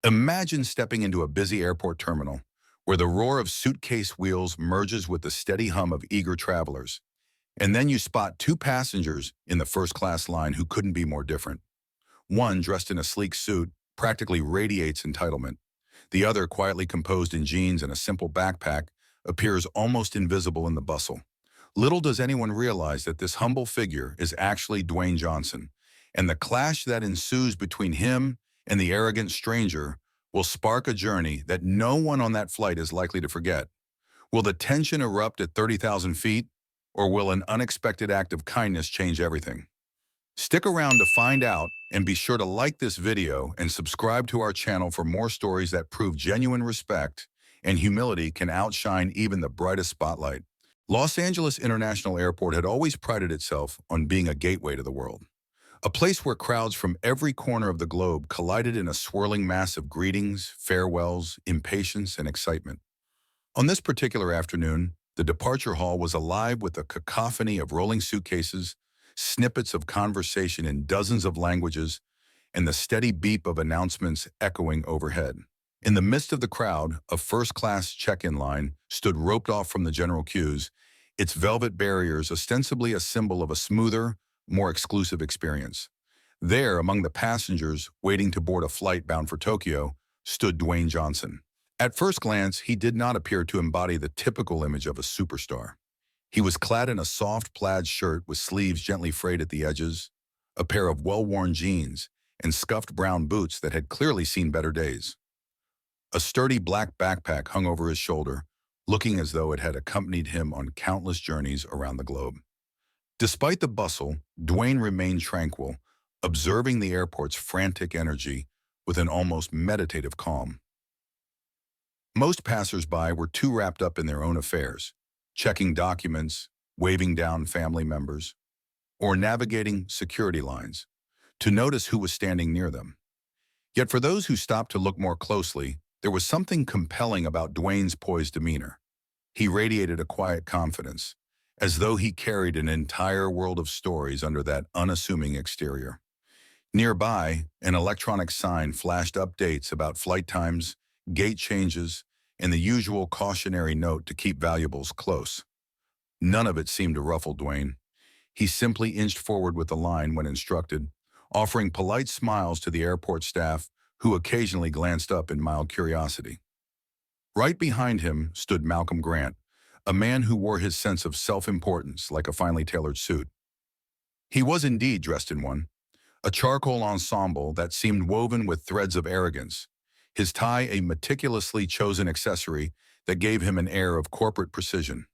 Imagine stepping into a busy airport terminal where the roar of suitcase wheels merges with the steady hum of eager travelers. And then you spot two passengers in the first-class line who couldn't be more different. One, dressed in a sleek suit, practically radiates entitlement. The other, quietly composed in jeans and a simple backpack, appears almost invisible in the bustle. Little does anyone realize that this humble figure is actually Dwayne Johnson, and the clash that ensues between him and the arrogant stranger will spark a journey that no one on that flight is likely to forget. Will the tension erupt at 30,000 feet, or will an unexpected act of kindness change everything? Stick around to find out, and be sure to like this video and subscribe to our channel for more stories that prove genuine respect and humility can outshine even the brightest spotlight. Los Angeles International Airport had always prided itself on being a gateway to the world, a place where crowds from every corner of the globe collided in a swirling mass of greetings, farewells, impatience, and excitement. On this particular afternoon, the departure hall was alive with a cacophony of rolling suitcases, snippets of conversation in dozens of languages, and the steady beep of announcements echoing overhead. In the midst of the crowd, a first-class check-in line stood roped off from the general queues, its velvet barriers ostensibly a symbol of a smoother, more exclusive experience. There, among the passengers waiting to board a flight bound for Tokyo, stood Dwayne Johnson. At first glance, he did not appear to embody the typical image of a superstar. He was clad in a soft plaid shirt with sleeves gently frayed at the edges, a pair of well-worn jeans, and scuffed brown boots that had clearly seen better days. A sturdy black backpack hung over his shoulder, looking as though it had accompanied him on countless journeys around the globe. Despite the bustle, Dwayne remained tranquil, observing the airport's frantic energy with an almost meditative calm. Most passers-by were too wrapped up in their own affairs, checking documents, waving down family members, or navigating security lines, to notice who was standing near them. Yet for those who stopped to look more closely, there was something compelling about Dwayne's poised demeanor. He radiated a quiet confidence, as though he carried an entire world of stories under that unassuming exterior. Nearby, an electronic sign flashed updates about flight times, gate changes, and the usual cautionary note to keep valuables close. None of it seemed to ruffle Dwayne. He simply inched forward with the line when instructed, offering polite smiles to the airport staff who occasionally glanced up in mild curiosity. Right behind him stood Malcolm Grant, a man who wore his sense of self-importance like a finely tailored suit. He was indeed dressed in one, a charcoal ensemble that seemed woven with threads of arrogance, his tie a meticulously chosen accessory that gave him an air of corporate precision.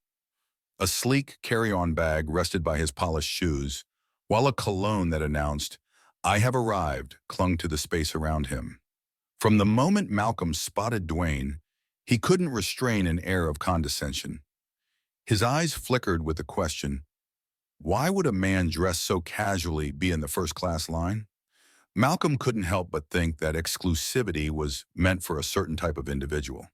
A sleek carry-on bag rested by his polished shoes, while a cologne that announced, "I have arrived," clung to the space around him. From the moment Malcolm spotted Dwayne, he couldn't restrain an air of condescension. His eyes flickered with the question, why would a man dressed so casually be in the first-class line? Malcolm couldn't help but think that exclusivity was meant for a certain type of individual,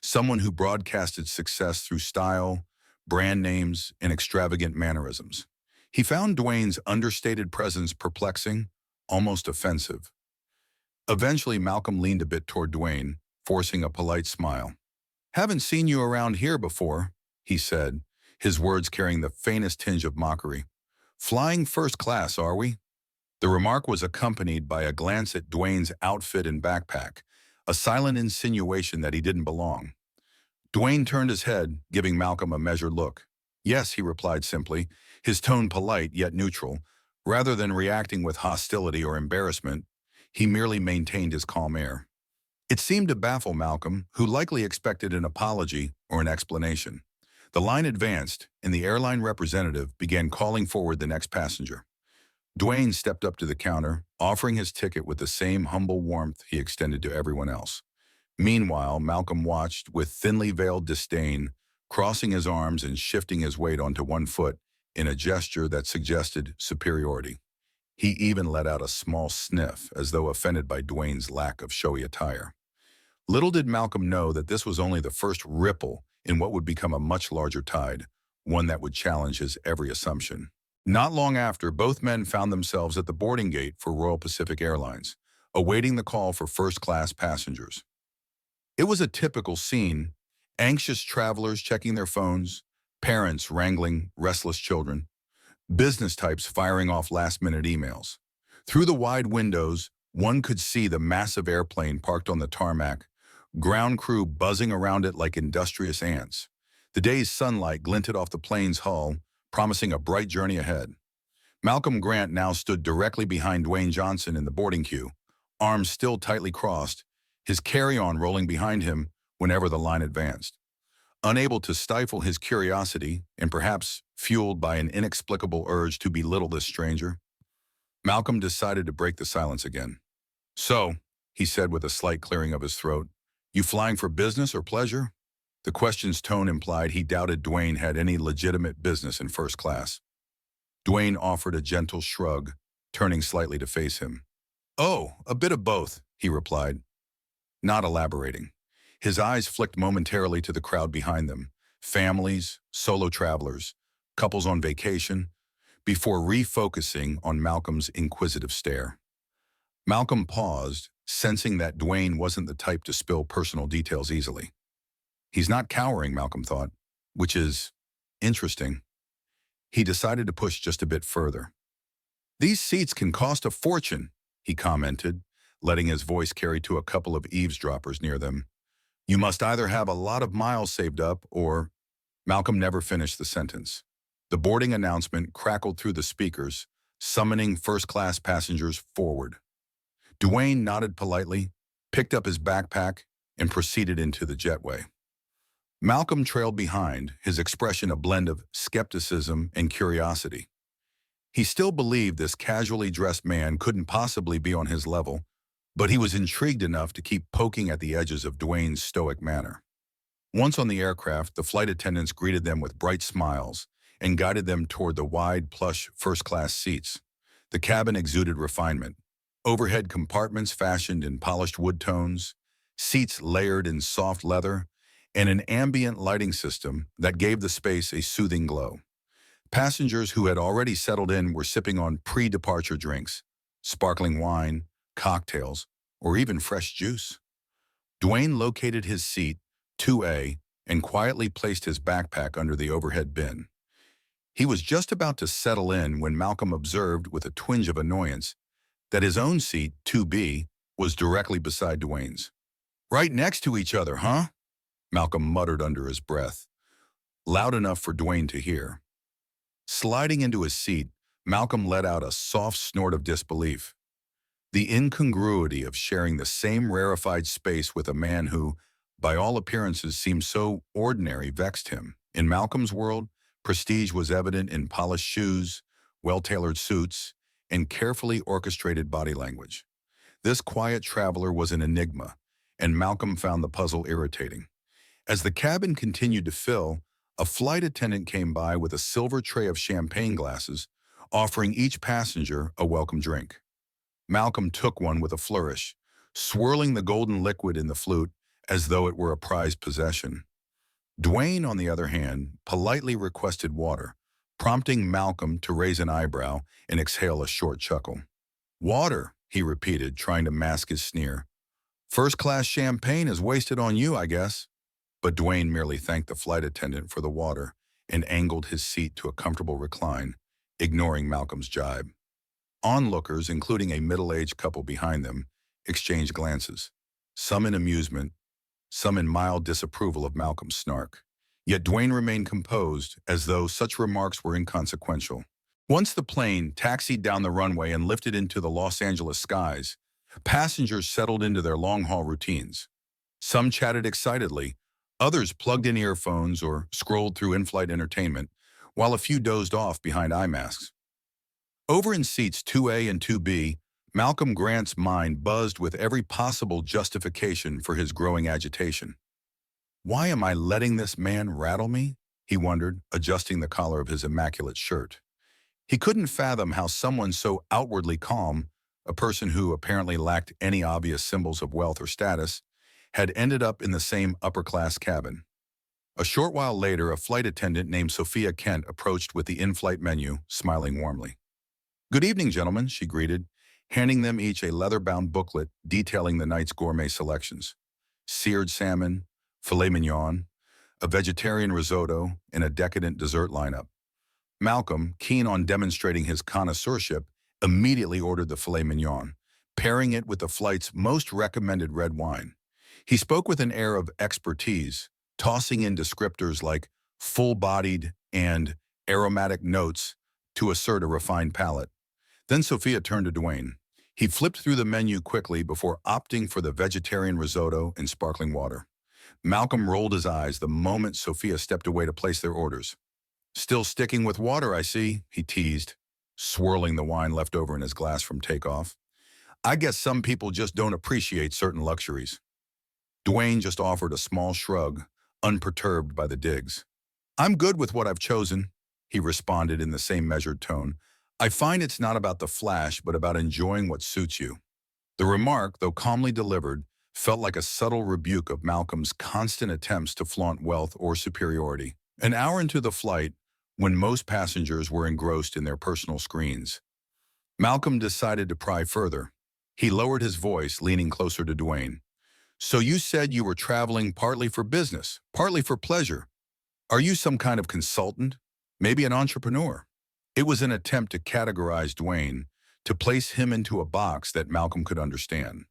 someone who broadcasted success through style, brand names, and extravagant mannerisms. He found Dwayne's understated presence perplexing, almost offensive. Eventually, Malcolm leaned a bit toward Dwayne, forcing a polite smile. "Haven't seen you around here before," he said, his words carrying the faintest tinge of mockery. "Flying first class, are we?" The remark was accompanied by a glance at Dwayne's outfit and backpack, a silent insinuation that he didn't belong. Dwayne turned his head, giving Malcolm a measured look. "Yes," he replied simply, his tone polite yet neutral. Rather than reacting with hostility or embarrassment, he merely maintained his calm air. It seemed to baffle Malcolm, who likely expected an apology or an explanation. The line advanced, and the airline representative began calling forward the next passenger. Dwayne stepped up to the counter, offering his ticket with the same humble warmth he extended to everyone else. Meanwhile, Malcolm watched with thinly veiled disdain, crossing his arms and shifting his weight onto one foot in a gesture that suggested superiority. He even let out a small sniff, as though offended by Dwayne's lack of showy attire. Little did Malcolm know that this was only the first ripple in what would become a much larger tide, one that would challenge his every assumption. Not long after, both men found themselves at the boarding gate for Royal Pacific Airlines, awaiting the call for first-class passengers. It was a typical scene, anxious travelers checking their phones, parents wrangling restless children, business types firing off last-minute emails. Through the wide windows, one could see the massive airplane parked on the tarmac, ground crew buzzing around it like industrious ants. The day's sunlight glinted off the plane's hull, promising a bright journey ahead. Malcolm Grant now stood directly behind Dwayne Johnson in the boarding queue, arms still tightly crossed, his carry-on rolling behind him whenever the line advanced. Unable to stifle his curiosity, and perhaps fueled by an inexplicable urge to belittle this stranger, Malcolm decided to break the silence again. "So," he said with a slight clearing of his throat, "you flying for business or pleasure?" The question's tone implied he doubted Dwayne had any legitimate business in first class. Dwayne offered a gentle shrug, turning slightly to face him. "Oh, a bit of both," he replied, not elaborating. His eyes flicked momentarily to the crowd behind them, families, solo travelers, couples on vacation, before refocusing on Malcolm's inquisitive stare. Malcolm paused, sensing that Dwayne wasn't the type to spill personal details easily. He's not cowering, Malcolm thought, which is interesting. He decided to push just a bit further. "These seats can cost a fortune," he commented, letting his voice carry to a couple of eavesdroppers near them. "You must either have a lot of miles saved up or—" Malcolm never finished the sentence. The boarding announcement crackled through the speakers, summoning first-class passengers forward. Dwayne nodded politely, picked up his backpack, and proceeded into the jetway. Malcolm trailed behind, his expression a blend of skepticism and curiosity. He still believed this casually dressed man couldn't possibly be on his level, but he was intrigued enough to keep poking at the edges of Dwayne's stoic manner. Once on the aircraft, the flight attendants greeted them with bright smiles and guided them toward the wide, plush first-class seats. The cabin exuded refinement. Overhead compartments fashioned in polished wood tones, seats layered in soft leather, and an ambient lighting system that gave the space a soothing glow. Passengers who had already settled in were sipping on pre-departure drinks, sparkling wine, cocktails, or even fresh juice. Dwayne located his seat, 2A, and quietly placed his backpack under the overhead bin. He was just about to settle in when Malcolm observed with a twinge of annoyance that his own seat, 2B, was directly beside Dwayne's. "Right next to each other, huh?" Malcolm muttered under his breath, loud enough for Dwayne to hear. Sliding into his seat, Malcolm let out a soft snort of disbelief. The incongruity of sharing the same rarefied space with a man who, by all appearances, seemed so ordinary vexed him. In Malcolm's world, prestige was evident in polished shoes, well-tailored suits, and carefully orchestrated body language. This quiet traveler was an enigma, and Malcolm found the puzzle irritating. As the cabin continued to fill, a flight attendant came by with a silver tray of champagne glasses, offering each passenger a welcome drink. Malcolm took one with a flourish, swirling the golden liquid in the flute as though it were a prized possession. Dwayne, on the other hand, politely requested water, prompting Malcolm to raise an eyebrow and exhale a short chuckle. "Water," he repeated, trying to mask his sneer. "First-class champagne is wasted on you, I guess." But Dwayne merely thanked the flight attendant for the water and angled his seat to a comfortable recline, ignoring Malcolm's jibe. Onlookers, including a middle-aged couple behind them, exchanged glances, some in amusement, some in mild disapproval of Malcolm's snark. Yet Dwayne remained composed, as though such remarks were inconsequential. Once the plane taxied down the runway and lifted into the Los Angeles skies, passengers settled into their long-haul routines. Some chatted excitedly, others plugged in earphones or scrolled through in-flight entertainment, while a few dozed off behind eye masks. Over in seats 2A and 2B, Malcolm Grant's mind buzzed with every possible justification for his growing agitation. "Why am I letting this man rattle me?" he wondered, adjusting the collar of his immaculate shirt. He couldn't fathom how someone so outwardly calm, a person who apparently lacked any obvious symbols of wealth or status, had ended up in the same upper-class cabin. A short while later, a flight attendant named Sophia Kent approached with the in-flight menu, smiling warmly. "Good evening, gentlemen," she greeted, handing them each a leather-bound booklet detailing the night's gourmet selections: seared salmon, filet mignon, a vegetarian risotto, and a decadent dessert lineup. Malcolm, keen on demonstrating his connoisseurship, immediately ordered the filet mignon, pairing it with the flight's most recommended red wine. He spoke with an air of expertise, tossing in descriptors like full-bodied and aromatic notes to assert a refined palate. Then Sophia turned to Dwayne. He flipped through the menu quickly before opting for the vegetarian risotto and sparkling water. Malcolm rolled his eyes the moment Sophia stepped away to place their orders. "Still sticking with water, I see," he teased, swirling the wine left over in his glass from takeoff. "I guess some people just don't appreciate certain luxuries." Dwayne just offered a small shrug, unperturbed by the digs. "I'm good with what I've chosen," he responded in the same measured tone. "I find it's not about the flash, but about enjoying what suits you." The remark, though calmly delivered, felt like a subtle rebuke of Malcolm's constant attempts to flaunt wealth or superiority. An hour into the flight, when most passengers were engrossed in their personal screens, Malcolm decided to pry further. He lowered his voice, leaning closer to Dwayne. "So you said you were traveling partly for business, partly for pleasure. Are you some kind of consultant? Maybe an entrepreneur?" It was an attempt to categorize Dwayne, to place him into a box that Malcolm could understand.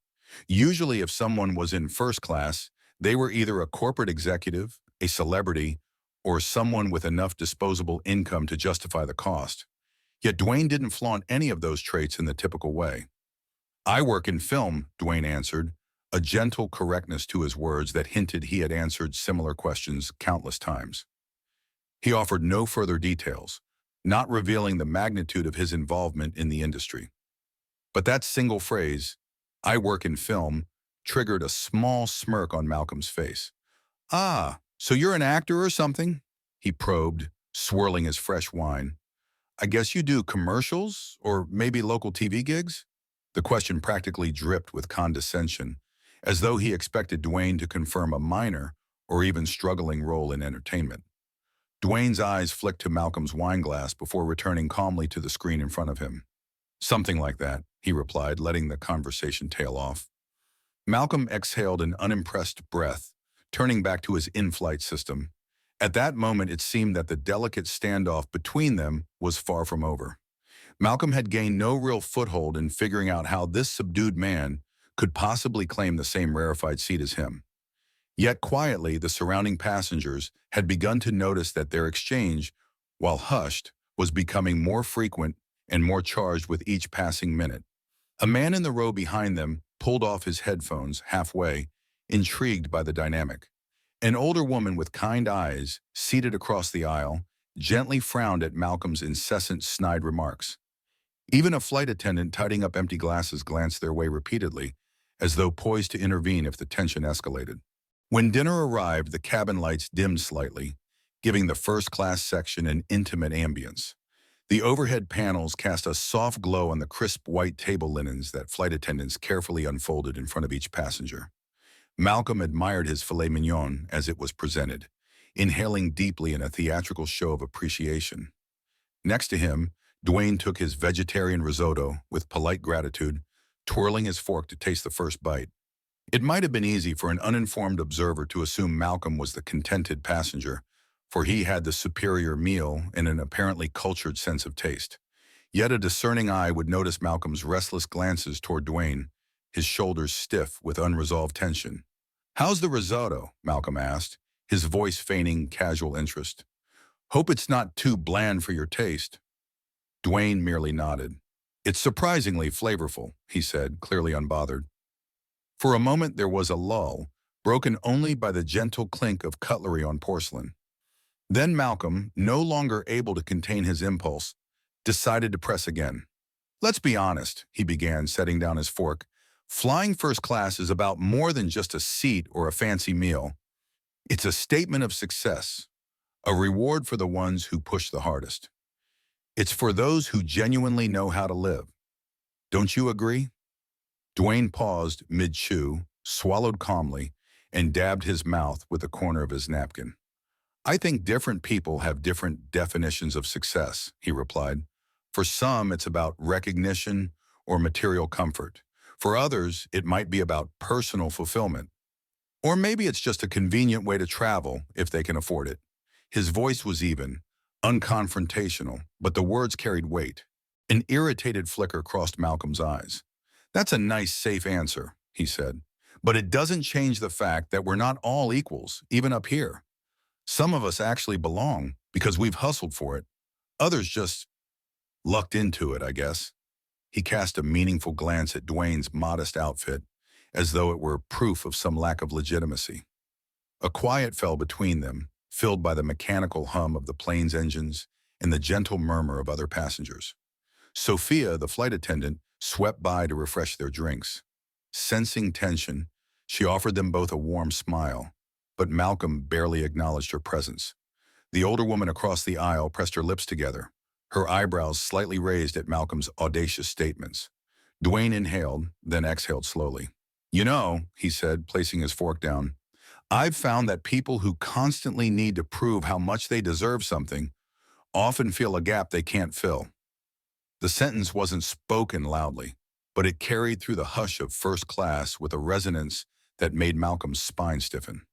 Usually, if someone was in first class, they were either a corporate executive, a celebrity, or someone with enough disposable income to justify the cost. Yet Dwayne didn't flaunt any of those traits in the typical way. "I work in film," Dwayne answered, a gentle correctness to his words that hinted he had answered similar questions countless times. He offered no further details, not revealing the magnitude of his involvement in the industry. But that single phrase, "I work in film," triggered a small smirk on Malcolm's face. "Ah, so you're an actor or something?" he probed, swirling his fresh wine. "I guess you do commercials, or maybe local TV gigs?" The question practically dripped with condescension, as though he expected Dwayne to confirm a minor or even struggling role in entertainment. Dwayne's eyes flicked to Malcolm's wine glass before returning calmly to the screen in front of him. "Something like that," he replied, letting the conversation tail off. Malcolm exhaled an unimpressed breath, turning back to his in-flight system. At that moment, it seemed that the delicate standoff between them was far from over. Malcolm had gained no real foothold in figuring out how this subdued man could possibly claim the same rarefied seat as him. Yet quietly, the surrounding passengers had begun to notice that their exchange, while hushed, was becoming more frequent and more charged with each passing minute. A man in the row behind them pulled off his headphones halfway, intrigued by the dynamic. An older woman with kind eyes, seated across the aisle, gently frowned at Malcolm's incessant snide remarks. Even a flight attendant tidying up empty glasses glanced their way repeatedly, as though poised to intervene if the tension escalated. When dinner arrived, the cabin lights dimmed slightly, giving the first-class section an intimate ambience. The overhead panels cast a soft glow on the crisp white table linens that flight attendants carefully unfolded in front of each passenger. Malcolm admired his filet mignon as it was presented, inhaling deeply in a theatrical show of appreciation. Next to him, Dwayne took his vegetarian risotto with polite gratitude, twirling his fork to taste the first bite. It might have been easy for an uninformed observer to assume Malcolm was the contented passenger, for he had the superior meal and an apparently cultured sense of taste. Yet a discerning eye would notice Malcolm's restless glances toward Dwayne, his shoulders stiff with unresolved tension. "How's the risotto?" Malcolm asked, his voice feigning casual interest. "Hope it's not too bland for your taste." Dwayne merely nodded. "It's surprisingly flavorful," he said, clearly unbothered. For a moment there was a lull, broken only by the gentle clink of cutlery on porcelain. Then Malcolm, no longer able to contain his impulse, decided to press again. "Let's be honest," he began, setting down his fork. "Flying first class is about more than just a seat or a fancy meal. It's a statement of success, a reward for the ones who push the hardest. It's for those who genuinely know how to live. Don't you agree?" Dwayne paused mid-chew, swallowed calmly, and dabbed his mouth with the corner of his napkin. "I think different people have different definitions of success," he replied. "For some, it's about recognition or material comfort. For others, it might be about personal fulfillment. Or maybe it's just a convenient way to travel if they can afford it. His voice was even, unconfrontational, but the words carried weight. An irritated flicker crossed Malcolm's eyes. "That's a nice, safe answer," he said. "But it doesn't change the fact that we're not all equals, even up here. Some of us actually belong because we've hustled for it. Others just lucked into it, I guess." He cast a meaningful glance at Dwayne's modest outfit, as though it were proof of some lack of legitimacy. A quiet fell between them, filled by the mechanical hum of the plane's engines and the gentle murmur of other passengers. Sophia, the flight attendant, swept by to refresh their drinks. Sensing tension, she offered them both a warm smile, but Malcolm barely acknowledged her presence. The older woman across the aisle pressed her lips together, her eyebrows slightly raised at Malcolm's audacious statements. Dwayne inhaled, then exhaled slowly. "You know," he said, placing his fork down, "I've found that people who constantly need to prove how much they deserve something often feel a gap they can't fill." The sentence wasn't spoken loudly, but it carried through the hush of first class with a resonance that made Malcolm's spine stiffen.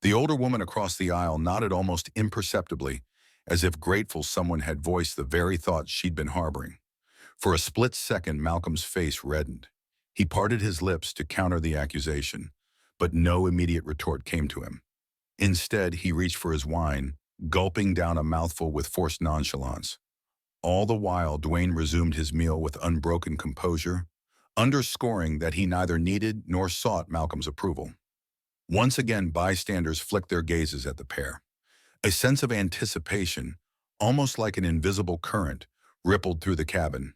The older woman across the aisle nodded almost imperceptibly, as if grateful someone had voiced the very thoughts she'd been harboring. For a split second, Malcolm's face reddened. He parted his lips to counter the accusation, but no immediate retort came to him. Instead, he reached for his wine, gulping down a mouthful with forced nonchalance. All the while, Dwayne resumed his meal with unbroken composure, underscoring that he neither needed nor sought Malcolm's approval. Once again, bystanders flicked their gazes at the pair. A sense of anticipation, almost like an invisible current, rippled through the cabin.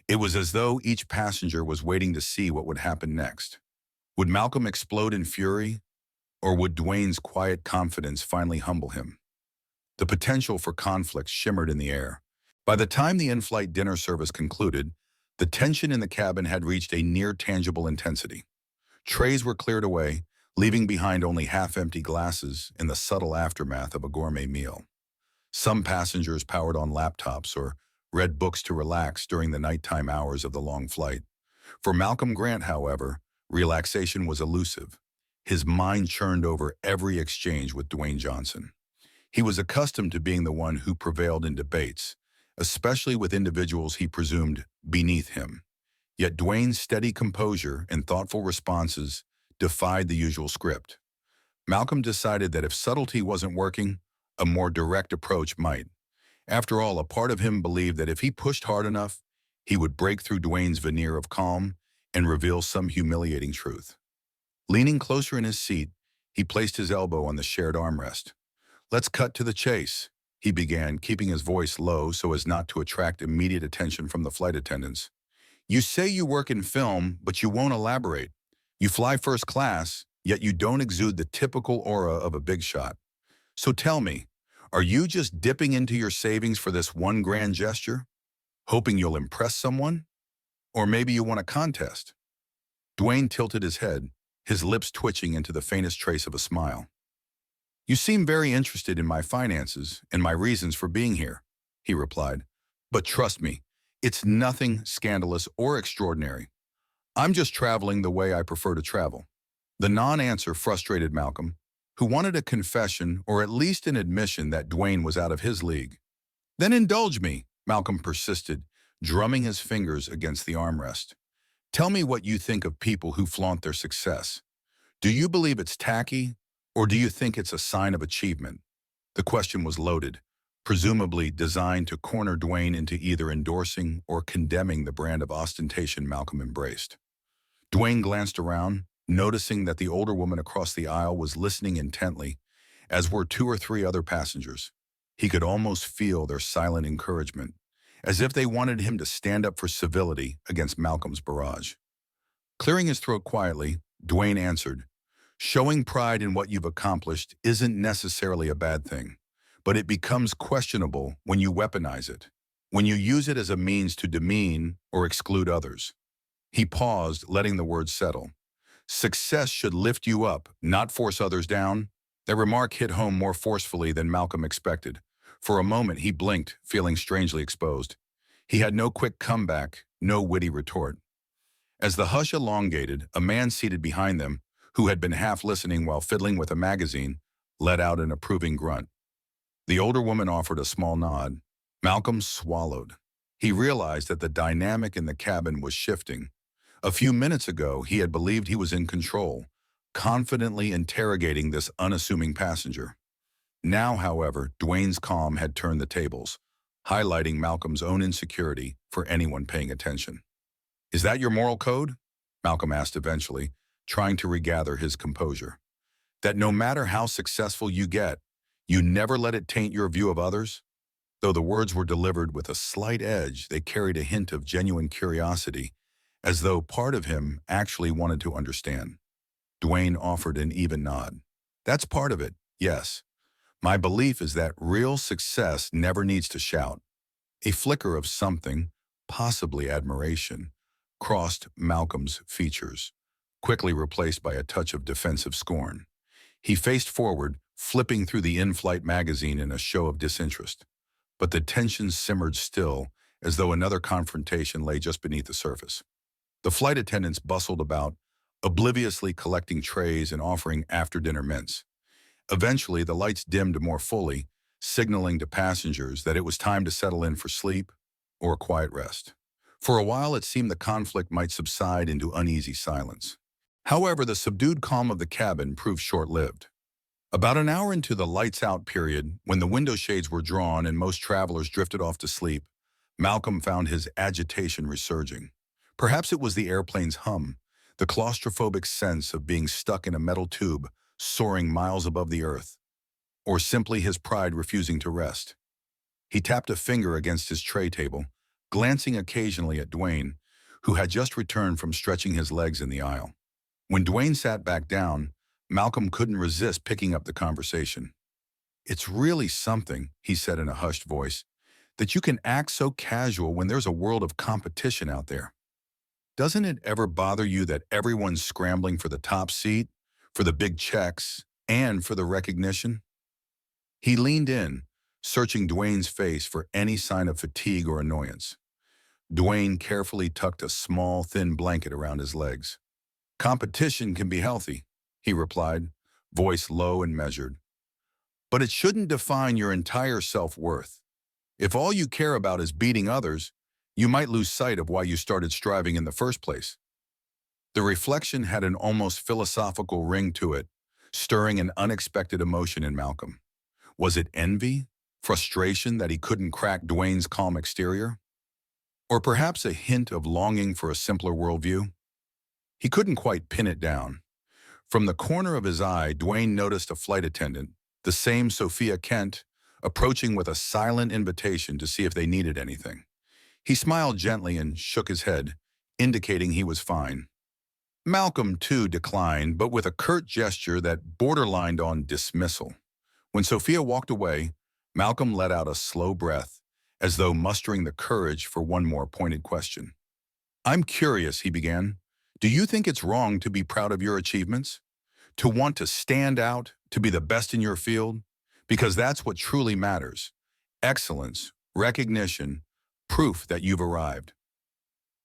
It was as though each passenger was waiting to see what would happen next. Would Malcolm explode in fury, or would Dwayne's quiet confidence finally humble him? The potential for conflict shimmered in the air. By the time the in-flight dinner service concluded, the tension in the cabin had reached a near-tangible intensity. Trays were cleared away, leaving behind only half-empty glasses in the subtle aftermath of a gourmet meal. Some passengers powered on laptops or read books to relax during the nighttime hours of the long flight. For Malcolm Grant, however, relaxation was elusive. His mind churned over every exchange with Dwayne Johnson. He was accustomed to being the one who prevailed in debates, especially with individuals he presumed beneath him. Yet Dwayne's steady composure and thoughtful responses defied the usual script. Malcolm decided that if subtlety wasn't working, a more direct approach might. After all, a part of him believed that if he pushed hard enough, he would break through Dwayne's veneer of calm and reveal some humiliating truth. Leaning closer in his seat, he placed his elbow on the shared armrest. "Let's cut to the chase," he began, keeping his voice low so as not to attract immediate attention from the flight attendants. "You say you work in film, but you won't elaborate. You fly first class, yet you don't exude the typical aura of a big shot. So tell me, are you just dipping into your savings for this one grand gesture? Hoping you'll impress someone? Or maybe you want a contest?" Dwayne tilted his head, his lips twitching into the faintest trace of a smile. "You seem very interested in my finances and my reasons for being here," he replied. "But trust me, it's nothing scandalous or extraordinary. I'm just traveling the way I prefer to travel." The non-answer frustrated Malcolm, who wanted a confession or at least an admission that Dwayne was out of his league. "Then indulge me," Malcolm persisted, drumming his fingers against the armrest. "Tell me what you think of people who flaunt their success. Do you believe it's tacky, or do you think it's a sign of achievement?" The question was loaded, presumably designed to corner Dwayne into either endorsing or condemning the brand of ostentation Malcolm embraced. Dwayne glanced around, noticing that the older woman across the aisle was listening intently, as were two or three other passengers. He could almost feel their silent encouragement, as if they wanted him to stand up for civility against Malcolm's barrage. Clearing his throat quietly, Dwayne answered, "Showing pride in what you've accomplished isn't necessarily a bad thing, but it becomes questionable when you weaponize it, when you use it as a means to demean or exclude others." He paused, letting the words settle. "Success should lift you up, not force others down." That remark hit home more forcefully than Malcolm expected. For a moment, he blinked, feeling strangely exposed. He had no quick comeback, no witty retort. As the hush elongated, a man seated behind them, who had been half listening while fiddling with a magazine, let out an approving grunt. The older woman offered a small nod. Malcolm swallowed. He realized that the dynamic in the cabin was shifting. A few minutes ago, he had believed he was in control, confidently interrogating this unassuming passenger. Now, however, Dwayne's calm had turned the tables, highlighting Malcolm's own insecurity for anyone paying attention. "Is that your moral code?" Malcolm asked eventually, trying to regather his composure. "That no matter how successful you get, you never let it taint your view of others?" Though the words were delivered with a slight edge, they carried a hint of genuine curiosity, as though part of him actually wanted to understand. Dwayne offered an even nod. "That's part of it, yes. My belief is that real success never needs to shout." A flicker of something, possibly admiration, crossed Malcolm's features, quickly replaced by a touch of defensive scorn. He faced forward, flipping through the in-flight magazine in a show of disinterest. But the tension simmered still, as though another confrontation lay just beneath the surface. The flight attendants bustled about, obliviously collecting trays and offering after-dinner mints. Eventually, the lights dimmed more fully, signaling to passengers that it was time to settle in for sleep or a quiet rest. For a while, it seemed the conflict might subside into uneasy silence. However, the subdued calm of the cabin proved short-lived. About an hour into the lights-out period, when the window shades were drawn and most travelers drifted off to sleep, Malcolm found his agitation resurging. Perhaps it was the airplane's hum, the claustrophobic sense of being stuck in a metal tube soaring miles above the earth, or simply his pride refusing to rest. He tapped a finger against his tray table, glancing occasionally at Dwayne, who had just returned from stretching his legs in the aisle. When Dwayne sat back down, Malcolm couldn't resist picking up the conversation. "It's really something," he said in a hushed voice, "that you can act so casual when there's a world of competition out there. Doesn't it ever bother you that everyone's scrambling for the top seat, for the big checks, and for the recognition?" He leaned in, searching Dwayne's face for any sign of fatigue or annoyance. Dwayne carefully tucked a small, thin blanket around his legs. "Competition can be healthy," he replied, voice low and measured. "But it shouldn't define your entire self-worth. If all you care about is beating others, you might lose sight of why you started striving in the first place." The reflection had an almost philosophical ring to it, stirring an unexpected emotion in Malcolm. Was it envy, frustration that he couldn't crack Dwayne's calm exterior? Or perhaps a hint of longing for a simpler worldview? He couldn't quite pin it down. From the corner of his eye, Dwayne noticed a flight attendant, the same Sophia Kent, approaching with a silent invitation to see if they needed anything. He smiled gently and shook his head, indicating he was fine. Malcolm, too, declined, but with a curt gesture that borderlined on dismissal. When Sophia walked away, Malcolm let out a slow breath, as though mustering the courage for one more pointed question. "I'm curious," he began. "Do you think it's wrong to be proud of your achievements? To want to stand out, to be the best in your field? Because that's what truly matters. Excellence, recognition, proof that you've arrived."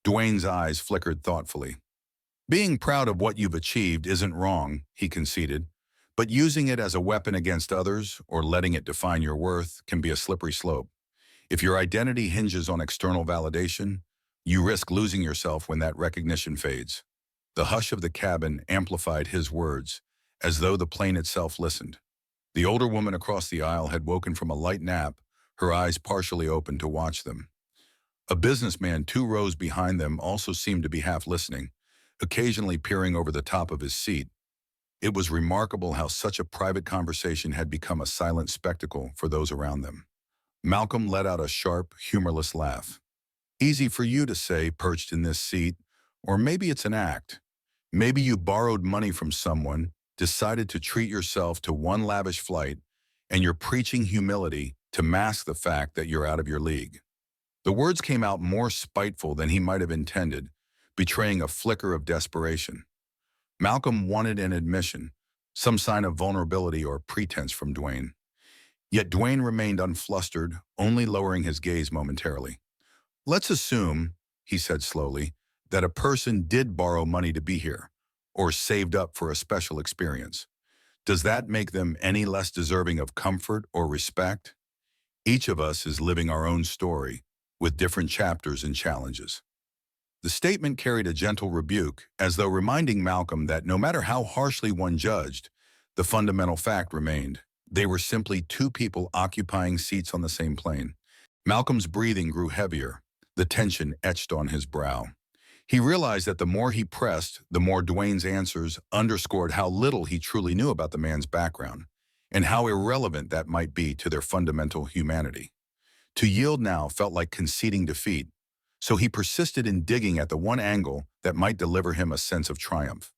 Dwayne's eyes flickered thoughtfully. "Being proud of what you've achieved isn't wrong," he conceded, "but using it as a weapon against others or letting it define your worth can be a slippery slope. If your identity hinges on external validation, you risk losing yourself when that recognition fades." The hush of the cabin amplified his words, as though the plane itself listened. The older woman across the aisle had woken from a light nap, her eyes partially open to watch them. A businessman 2 rows behind them also seemed to be half listening, occasionally peering over the top of his seat. It was remarkable how such a private conversation had become a silent spectacle for those around them. Malcolm let out a sharp, humorless laugh. "Easy for you to say, perched in this seat, or maybe it's an act. Maybe you borrowed money from someone, decided to treat yourself to one lavish flight, and you're preaching humility to mask the fact that you're out of your league." The words came out more spiteful than he might have intended, betraying a flicker of desperation. Malcolm wanted an admission, some sign of vulnerability or pretense from Dwayne. Yet Dwayne remained unflustered, only lowering his gaze momentarily. Let's assume, he said slowly, that a person did borrow money to be here, or saved up for a special experience. Does that make them any less deserving of comfort or respect? Each of us is living our own story, with different chapters and challenges. The statement carried a gentle rebuke, as though reminding Malcolm that no matter how harshly one judged, the fundamental fact remained. They were simply two people occupying seats on the same plane. Malcolm's breathing grew heavier, the tension etched on his brow. He realized that the more he pressed, the more Dwayne's answers underscored how little he truly knew about the man's background, and how irrelevant that might be to their fundamental humanity. To yield now felt like conceding defeat, so he persisted in digging at the one angle that might deliver him a sense of triumph.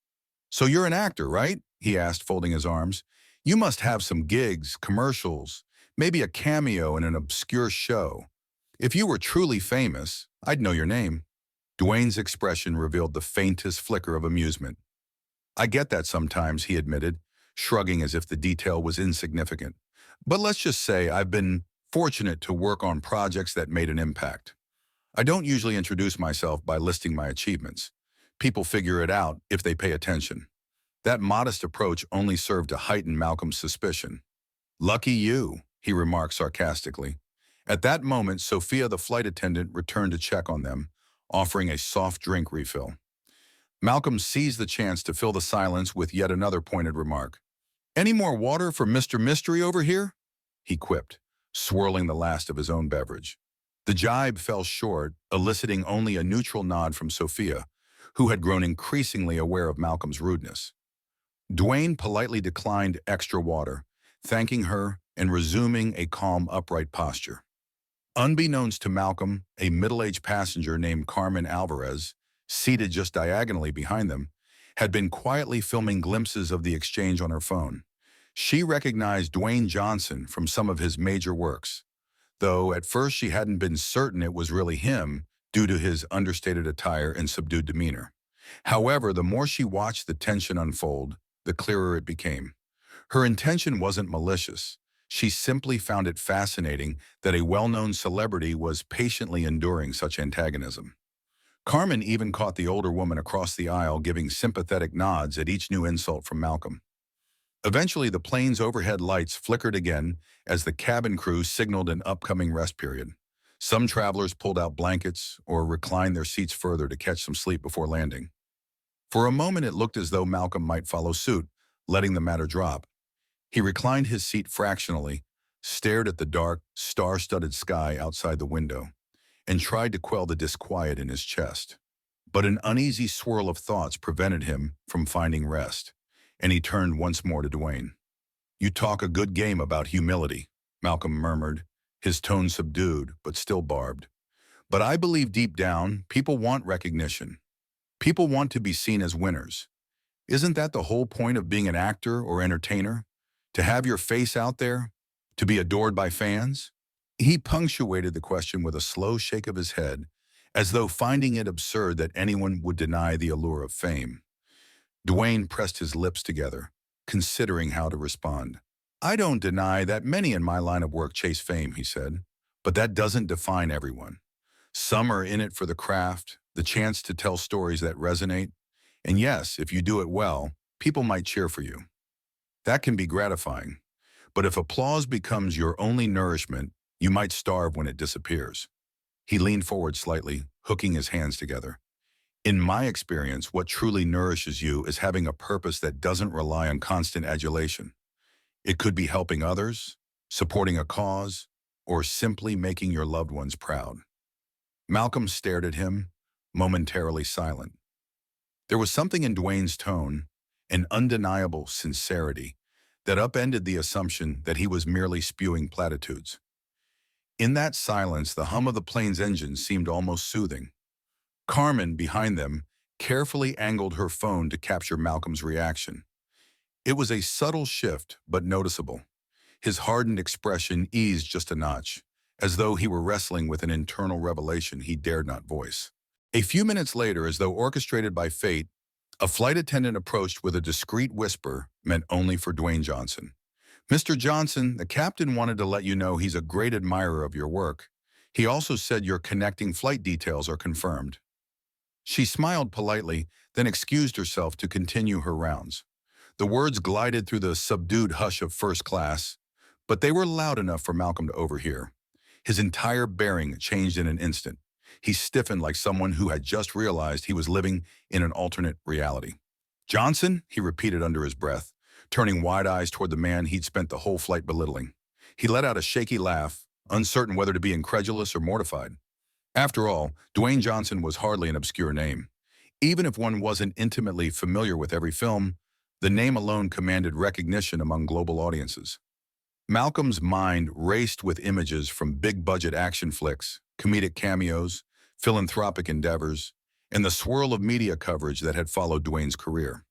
"So you're an actor, right?" he asked, folding his arms. "You must have some gigs, commercials, maybe a cameo in an obscure show. If you were truly famous, I'd know your name." Dwayne's expression revealed the faintest flicker of amusement. "I get that sometimes," he admitted, shrugging as if the detail was insignificant. "But let's just say I've been fortunate to work on projects that made an impact. I don't usually introduce myself by listing my achievements. People figure it out if they pay attention." That modest approach only served to heighten Malcolm's suspicion. "Lucky you," he remarked sarcastically. At that moment, Sophia, the flight attendant, returned to check on them, offering a soft drink refill. Malcolm seized the chance to fill the silence with yet another pointed remark. "Any more water for Mr. Mystery over here?" he quipped, swirling the last of his own beverage. The jibe fell short, eliciting only a neutral nod from Sophia, who had grown increasingly aware of Malcolm's rudeness. Dwayne politely declined extra water, thanking her and resuming a calm, upright posture. Unbeknownst to Malcolm, a middle-aged passenger named Carmen Alvarez, seated just diagonally behind them, had been quietly filming glimpses of the exchange on her phone. She recognized Dwayne Johnson from some of his major works, though at first she hadn't been certain it was really him due to his understated attire and subdued demeanor. However, the more she watched the tension unfold, the clearer it became. Her intention wasn't malicious. She simply found it fascinating that a well-known celebrity was patiently enduring such antagonism. Carmen even caught the older woman across the aisle giving sympathetic nods at each new insult from Malcolm. Eventually, the plane's overhead lights flickered again as the cabin crew signaled an upcoming rest period. Some travelers pulled out blankets or reclined their seats further to catch some sleep before landing. For a moment, it looked as though Malcolm might follow suit, letting the matter drop. He reclined his seat fractionally, stared at the dark, star-studded sky outside the window, and tried to quell the disquiet in his chest. But an uneasy swirl of thoughts prevented him from finding rest, and he turned once more to Dwayne. "You talk a good game about humility," Malcolm murmured, his tone subdued but still barbed. "But I believe deep down, people want recognition. People want to be seen as winners. Isn't that the whole point of being an actor or entertainer? To have your face out there? To be adored by fans?" He punctuated the question with a slow shake of his head, as though finding it absurd that anyone would deny the allure of fame. Dwayne pressed his lips together, considering how to respond. "I don't deny that many in my line of work chase fame," he said, "but that doesn't define everyone. Some are in it for the craft, the chance to tell stories that resonate, and yes, if you do it well, people might cheer for you. That can be gratifying. But if applause becomes your only nourishment, you might starve when it disappears." He leaned forward slightly, hooking his hands together. "In my experience, what truly nourishes you is having a purpose that doesn't rely on constant adulation. It could be helping others, supporting a cause, or simply making your loved ones proud." Malcolm stared at him, momentarily silent. There was something in Dwayne's tone, an undeniable sincerity, that upended the assumption that he was merely spewing platitudes. In that silence, the hum of the plane's engine seemed almost soothing. Carmen, behind them, carefully angled her phone to capture Malcolm's reaction. It was a subtle shift, but noticeable. His hardened expression eased just a notch, as though he were wrestling with an internal revelation he dared not voice. A few minutes later, as though orchestrated by fate, a flight attendant approached with a discreet whisper meant only for Dwayne Johnson. "Mr. Johnson, the captain wanted to let you know he's a great admirer of your work. He also said your connecting flight details are confirmed. She smiled politely, then excused herself to continue her rounds. The words glided through the subdued hush of first class, but they were loud enough for Malcolm to overhear. His entire bearing changed in an instant. He stiffened like someone who had just realized he was living in an alternate reality. Johnson, he repeated under his breath, turning wide eyes toward the man he'd spent the whole flight belittling. He let out a shaky laugh, uncertain whether to be incredulous or mortified. After all, Dwayne Johnson was hardly an obscure name. Even if one wasn't intimately familiar with every film, the name alone commanded recognition among global audiences. Malcolm's mind raced with images from big-budget action flicks, comedic cameos, philanthropic endeavors, and the swirl of media coverage that had followed Dwayne's career.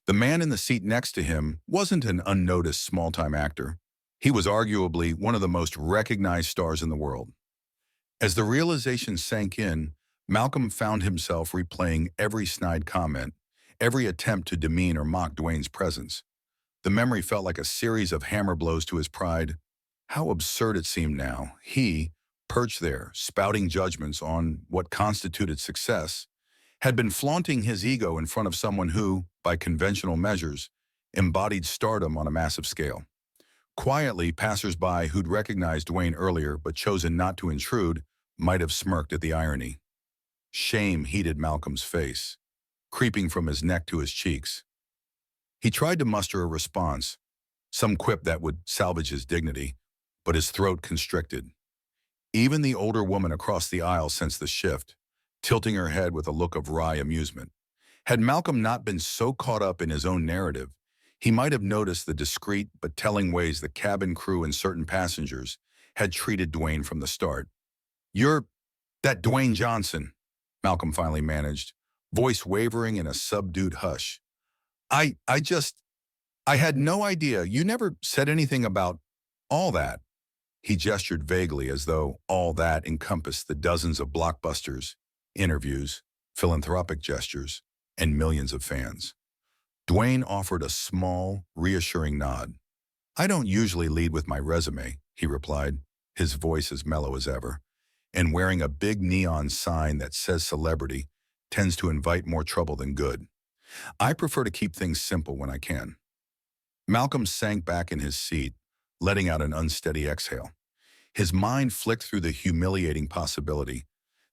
The man in the seat next to him wasn't an unnoticed small-time actor. He was arguably one of the most recognized stars in the world. As the realization sank in, Malcolm found himself replaying every snide comment, every attempt to demean or mock Dwayne's presence. The memory felt like a series of hammer blows to his pride. How absurd it seemed now. He, perched there, spouting judgments on what constituted success, had been flaunting his ego in front of someone who, by conventional measures, embodied stardom on a massive scale. Quietly, passers-by who'd recognized Dwayne earlier but chosen not to intrude might have smirked at the irony. Shame heated Malcolm's face, creeping from his neck to his cheeks. He tried to muster a response, some quip that would salvage his dignity, but his throat constricted. Even the older woman across the aisle sensed the shift, tilting her head with a look of wry amusement. Had Malcolm not been so caught up in his own narrative, he might have noticed the discreet but telling ways the cabin crew and certain passengers had treated Dwayne from the start. "You're that Dwayne Johnson," Malcolm finally managed, voice wavering in a subdued hush. I had no idea. You never said anything about all that." He gestured vaguely as though all that encompassed the dozens of blockbusters, interviews, philanthropic gestures, and millions of fans. Dwayne offered a small, reassuring nod. "I don't usually lead with my resume," he replied, his voice as mellow as ever, "and wearing a big neon sign that says celebrity tends to invite more trouble than good. I prefer to keep things simple when I can." Malcolm sank back in his seat, letting out an unsteady exhale. His mind flicked through the humiliating possibility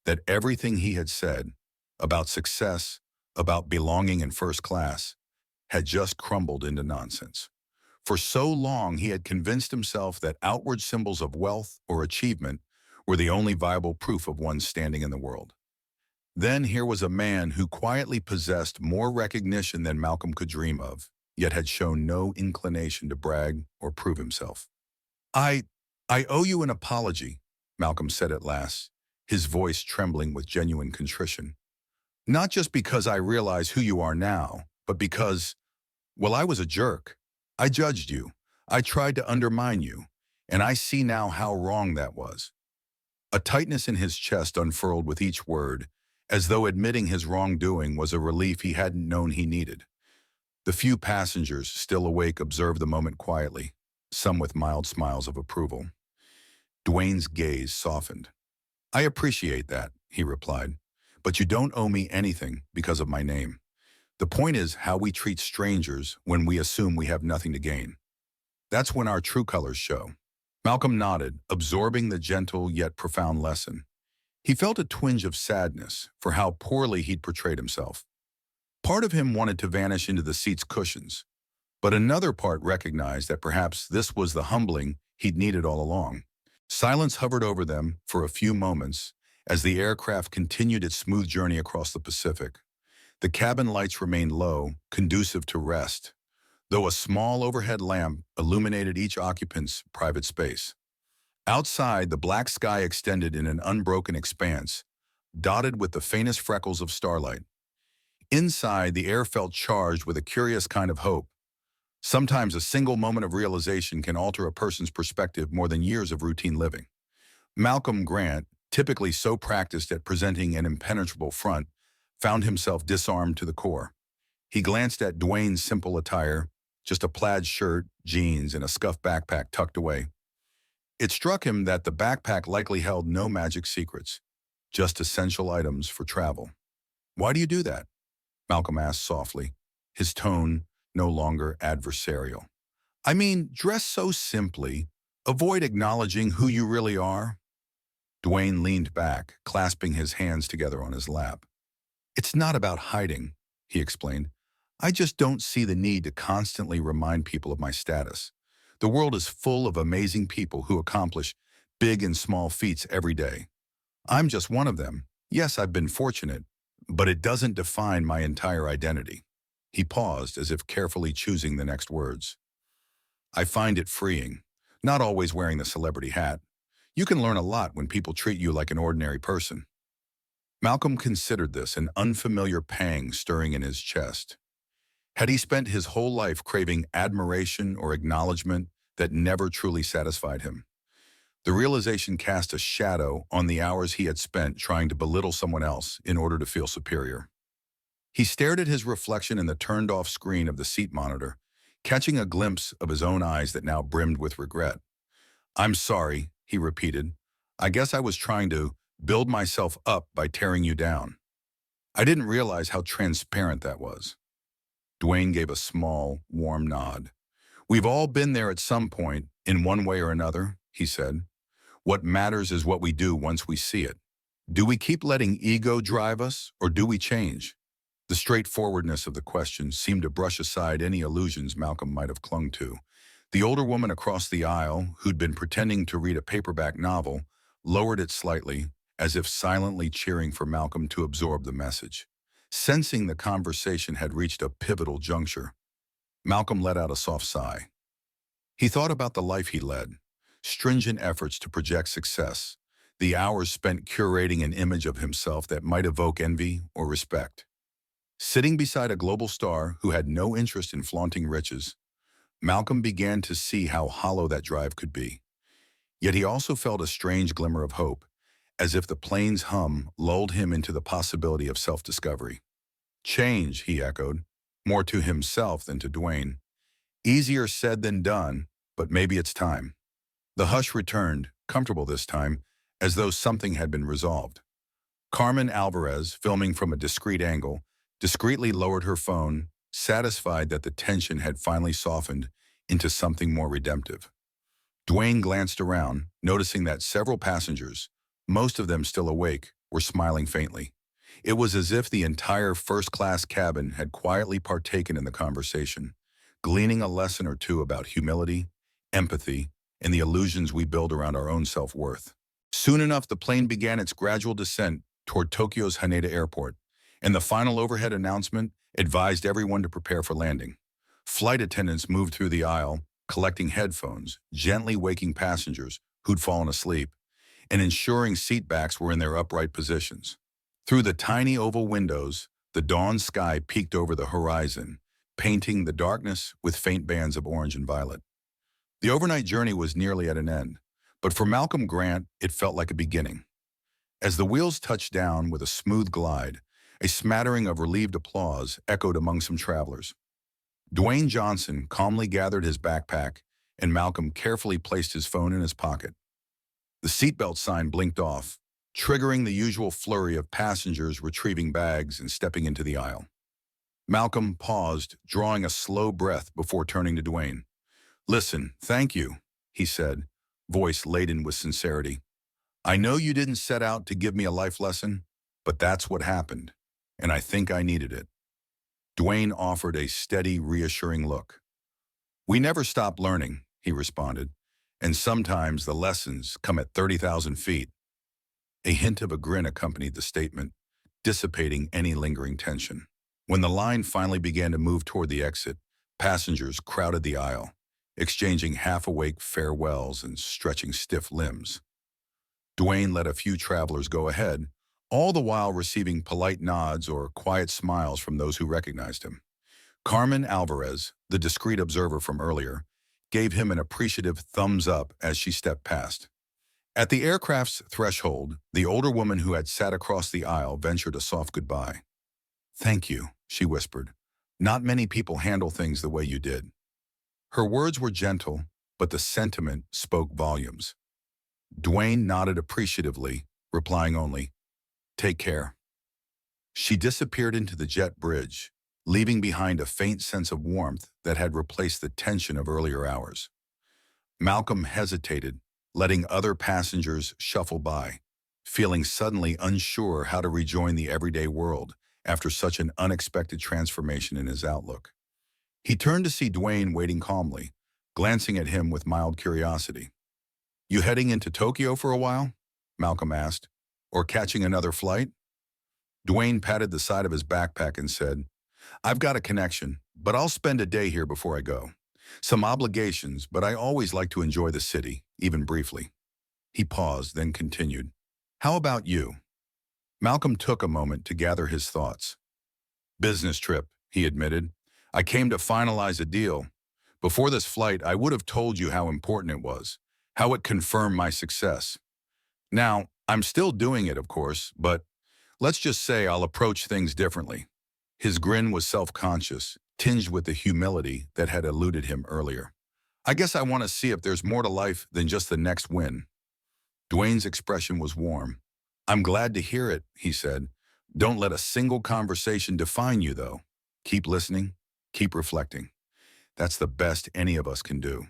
that everything he had said about success, about belonging in first class, had just crumbled into nonsense. For so long, he had convinced himself that outward symbols of wealth or achievement were the only viable proof of one's standing in the world. Then here was a man who quietly possessed more recognition than Malcolm could dream of, yet had shown no inclination to brag or prove himself. I owe you an apology," Malcolm said at last, his voice trembling with genuine contrition. "Not just because I realize who you are now, but because, well, I was a jerk. I judged you. I tried to undermine you, and I see now how wrong that was." A tightness in his chest unfurled with each word, as though admitting his wrongdoing was a relief he hadn't known he needed. The few passengers still awake observed the moment quietly, some with mild smiles of approval. Dwayne's gaze softened. "I appreciate that," he replied, "but you don't owe me anything because of my name. The point is how we treat strangers when we assume we have nothing to gain. That's when our true colors show." Malcolm nodded, absorbing the gentle yet profound lesson. He felt a twinge of sadness for how poorly he'd portrayed himself. Part of him wanted to vanish into the seat's cushions, but another part recognized that perhaps this was the humbling he'd needed all along. Silence hovered over them for a few moments as the aircraft continued its smooth journey across the Pacific. The cabin lights remained low, conducive to rest, though a small overhead lamp illuminated each occupant's private space. Outside, the black sky extended in an unbroken expanse, dotted with the faintest freckles of starlight. Inside, the air felt charged with a curious kind of hope. Sometimes a single moment of realization can alter a person's perspective more than years of routine living. Malcolm Grant, typically so practiced at presenting an impenetrable front, found himself disarmed to the core. He glanced at Dwayne's simple attire, just a plaid shirt, jeans, and a scuffed backpack tucked away. It struck him that the backpack likely held no magic secrets, just essential items for travel. "Why do you do that?" Malcolm asked softly, his tone no longer adversarial. "I mean, dress so simply. Avoid acknowledging who you really are." Dwayne leaned back, clasping his hands together on his lap. "It's not about hiding," he explained. "I just don't see the need to constantly remind people of my status. The world is full of amazing people who accomplish big and small feats every day. I'm just one of them. Yes, I've been fortunate, but it doesn't define my entire identity." He paused as if carefully choosing the next words. "I find it freeing, not always wearing the celebrity hat. You can learn a lot when people treat you like an ordinary person." Malcolm considered this, an unfamiliar pang stirring in his chest. Had he spent his whole life craving admiration or acknowledgement that never truly satisfied him? The realization cast a shadow on the hours he had spent trying to belittle someone else in order to feel superior. He stared at his reflection in the turned-off screen of the seat monitor, catching a glimpse of his own eyes that now brimmed with regret. "I'm sorry," he repeated. "I guess I was trying to build myself up by tearing you down. I didn't realize how transparent that was." Dwayne gave a small, warm nod. "We've all been there at some point, in one way or another," he said. "What matters is what we do once we see it. Do we keep letting ego drive us, or do we change?" The straightforwardness of the question seemed to brush aside any illusions Malcolm might have clung to. The older woman across the aisle, who'd been pretending to read a paperback novel, lowered it slightly, as if silently cheering for Malcolm to absorb the message. Sensing the conversation had reached a pivotal juncture, Malcolm let out a soft sigh. He thought about the life he led, stringent efforts to project success, the hours spent curating an image of himself that might evoke envy or respect. Sitting beside a global star who had no interest in flaunting riches, Malcolm began to see how hollow that drive could be. Yet he also felt a strange glimmer of hope, as if the plane's hum lulled him into the possibility of self-discovery. "Change," he echoed, more to himself than to Dwayne. "Easier said than done, but maybe it's time." The hush returned, comfortable this time, as though something had been resolved. Carmen Alvarez, filming from a discreet angle, discreetly lowered her phone, satisfied that the tension had finally softened into something more redemptive. Dwayne glanced around, noticing that several passengers, most of them still awake, were smiling faintly. It was as if the entire first-class cabin had quietly partaken in the conversation, gleaning a lesson or two about humility, empathy, and the illusions we build around our own self-worth. Soon enough, the plane began its gradual descent toward Tokyo's Haneda Airport, and the final overhead announcement advised everyone to prepare for landing. Flight attendants moved through the aisle, collecting headphones, gently waking passengers who'd fallen asleep, and ensuring seat backs were in their upright positions. Through the tiny oval windows, the dawn sky peeked over the horizon, painting the darkness with faint bands of orange and violet. The overnight journey was nearly at an end, but for Malcolm Grant, it felt like a beginning. As the wheels touched down with a smooth glide, a smattering of relieved applause echoed among some travelers. Dwayne Johnson calmly gathered his backpack, and Malcolm carefully placed his phone in his pocket. The seatbelt sign blinked off, triggering the usual flurry of passengers retrieving bags and stepping into the aisle. Malcolm paused, drawing a slow breath before turning to Dwayne. "Listen, thank you," he said, voice laden with sincerity. "I know you didn't set out to give me a life lesson, but that's what happened, and I think I needed it." Dwayne offered a steady, reassuring look. "We never stop learning," he responded, "and sometimes the lessons come at 30,000 feet. A hint of a grin accompanied the statement, dissipating any lingering tension. When the line finally began to move toward the exit, passengers crowded the aisle, exchanging half-awake farewells and stretching stiff limbs. Dwayne let a few travelers go ahead, all the while receiving polite nods or quiet smiles from those who recognized him. Carmen Alvarez, the discreet observer from earlier, gave him an appreciative thumbs up as she stepped past. At the aircraft's threshold, the older woman who had sat across the aisle ventured a soft goodbye. "Thank you," she whispered. "Not many people handle things the way you did." Her words were gentle, but the sentiment spoke volumes. Dwayne nodded appreciatively, replying only, "Take care." She disappeared into the jet bridge, leaving behind a faint sense of warmth that had replaced the tension of earlier hours. Malcolm hesitated, letting other passengers shuffle by, feeling suddenly unsure how to rejoin the everyday world after such an unexpected transformation in his outlook. He turned to see Dwayne waiting calmly, glancing at him with mild curiosity. "You heading into Tokyo for a while?" Malcolm asked. "Or catching another flight?" Dwayne patted the side of his backpack and said, "I've got a connection, but I'll spend a day here before I go. Some obligations, but I always like to enjoy the city, even briefly." He paused, then continued, "How about you?" Malcolm took a moment to gather his thoughts. "Business trip," he admitted. "I came to finalize a deal. Before this flight, I would have told you how important it was, how it confirmed my success. Now, I'm still doing it, of course, but let's just say I'll approach things differently." His grin was self-conscious, tinged with the humility that had eluded him earlier. "I guess I want to see if there's more to life than just the next win." Dwayne's expression was warm. "I'm glad to hear it," he said. "Don't let a single conversation define you, though. Keep listening, keep reflecting. That's the best any of us can do."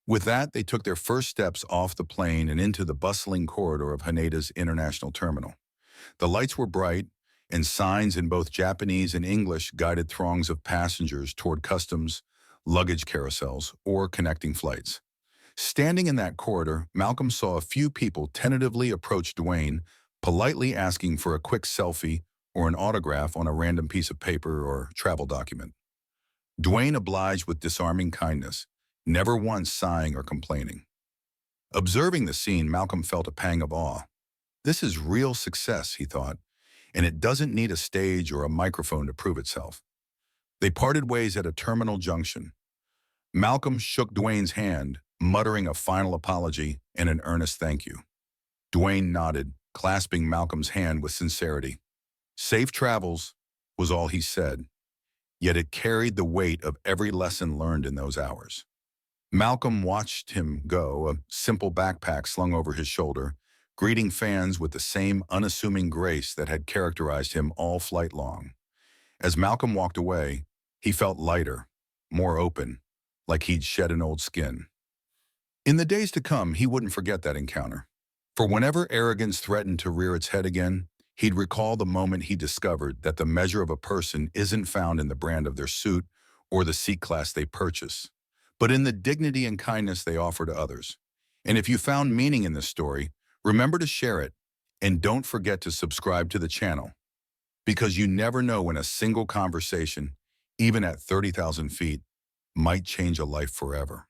With that, they took their first steps off the plane and into the bustling corridor of Haneda's international terminal. The lights were bright, and signs in both Japanese and English guided throngs of passengers toward customs, luggage carousels, or connecting flights. Standing in that corridor, Malcolm saw a few people tentatively approach Dwayne, politely asking for a quick selfie or an autograph on a random piece of paper or travel document. Dwayne obliged with disarming kindness, never once sighing or complaining. Observing the scene, Malcolm felt a pang of awe. This is real success, he thought, and it doesn't need a stage or a microphone to prove itself. They parted ways at a terminal junction. Malcolm shook Dwayne's hand, muttering a final apology and an earnest thank you. Dwayne nodded, clasping Malcolm's hand with sincerity. "Safe travels," was all he said, yet it carried the weight of every lesson learned in those hours. Malcolm watched him go, a simple backpack slung over his shoulder, greeting fans with the same unassuming grace that had characterized him all flight long. As Malcolm walked away, he felt lighter, more open, like he'd shed an old skin. In the days to come, he wouldn't forget that encounter. For whenever arrogance threatened to rear its head again, he'd recall the moment he discovered that the measure of a person isn't found in the brand of their suit or the seat class they purchase, but in the dignity and kindness they offer to others. And if you found meaning in this story, remember to share it, and don't forget to subscribe to the channel, because you never know when a single conversation, even at 30,000 feet, might change a life forever.